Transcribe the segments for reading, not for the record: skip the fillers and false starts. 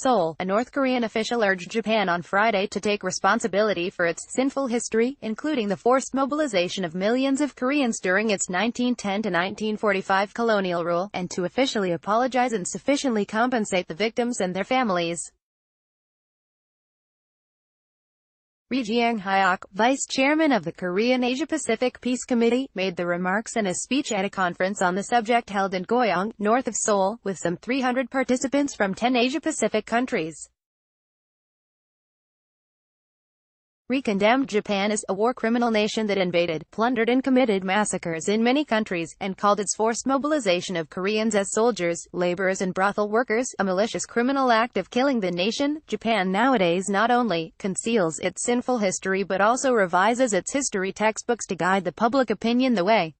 Seoul, a North Korean official urged Japan on Friday to take responsibility for its sinful history, including the forced mobilization of millions of Koreans during its 1910 to 1945 colonial rule, and to officially apologize and sufficiently compensate the victims and their families. Ri Jiang-hyuk, vice chairman of the Korean Asia-Pacific Peace Committee, made the remarks in a speech at a conference on the subject held in Goyong, north of Seoul, with some 300 participants from 10 Asia-Pacific countries. Ri condemned Japan as a war criminal nation that invaded, plundered and committed massacres in many countries, and called its forced mobilization of Koreans as soldiers, laborers and brothel workers a malicious criminal act of killing the nation. Japan nowadays not only conceals its sinful history but also revises its history textbooks to guide the public opinion the way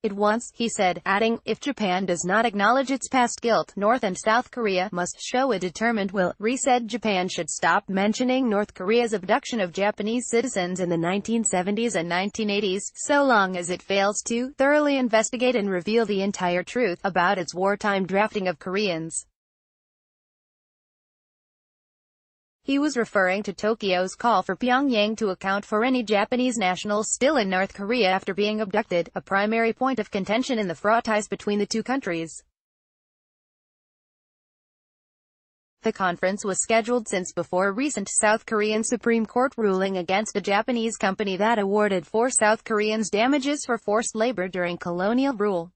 it wants, he said, adding, if Japan does not acknowledge its past guilt, North and South Korea must show a determined will. Ri said Japan should stop mentioning North Korea's abduction of Japanese citizens in the 1970s and 1980s, so long as it fails to thoroughly investigate and reveal the entire truth about its wartime drafting of Koreans. He was referring to Tokyo's call for Pyongyang to account for any Japanese nationals still in North Korea after being abducted, a primary point of contention in the fraught ties between the two countries. The conference was scheduled since before a recent South Korean Supreme Court ruling against a Japanese company that awarded 4 South Koreans damages for forced labor during colonial rule.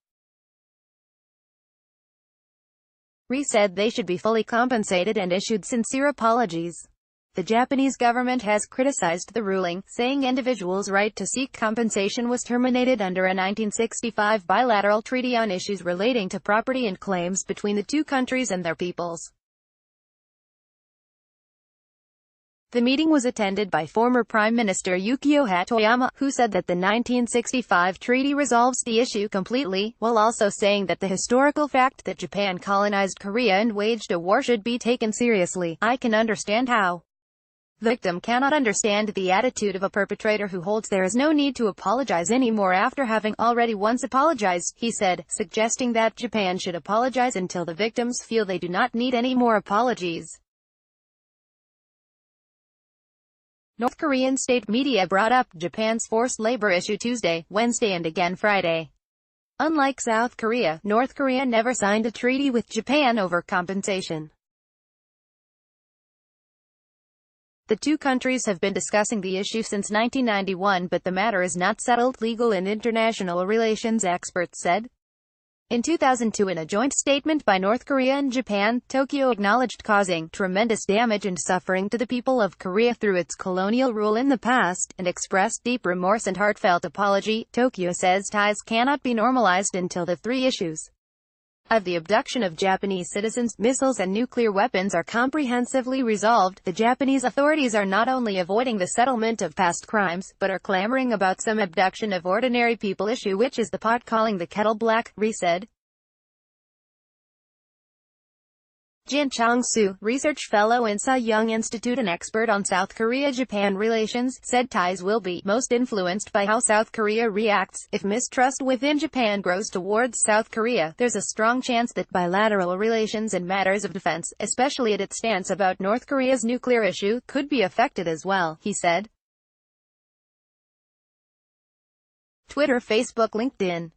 Ri said they should be fully compensated and issued sincere apologies. The Japanese government has criticized the ruling, saying individuals' right to seek compensation was terminated under a 1965 bilateral treaty on issues relating to property and claims between the two countries and their peoples. The meeting was attended by former Prime Minister Yukio Hatoyama, who said that the 1965 treaty resolves the issue completely, while also saying that the historical fact that Japan colonized Korea and waged a war should be taken seriously. I can understand how the victim cannot understand the attitude of a perpetrator who holds there is no need to apologize anymore after having already once apologized, he said, suggesting that Japan should apologize until the victims feel they do not need any more apologies. North Korean state media brought up Japan's forced labor issue Tuesday, Wednesday and again Friday. Unlike South Korea, North Korea never signed a treaty with Japan over compensation. The two countries have been discussing the issue since 1991, but the matter is not settled, legal and international relations experts said. In 2002, in a joint statement by North Korea and Japan, Tokyo acknowledged causing tremendous damage and suffering to the people of Korea through its colonial rule in the past, and expressed deep remorse and heartfelt apology. Tokyo says ties cannot be normalized until the 3 issues of the abduction of Japanese citizens, missiles and nuclear weapons are comprehensively resolved. The Japanese authorities are not only avoiding the settlement of past crimes, but are clamoring about some abduction of ordinary people issue, which is the pot calling the kettle black, Ri said. Jin Chang-soo, research fellow in Sa-young Institute and expert on South Korea-Japan relations, said ties will be most influenced by how South Korea reacts. If mistrust within Japan grows towards South Korea, there's a strong chance that bilateral relations and matters of defense, especially at its stance about North Korea's nuclear issue, could be affected as well, he said. Twitter, Facebook, LinkedIn.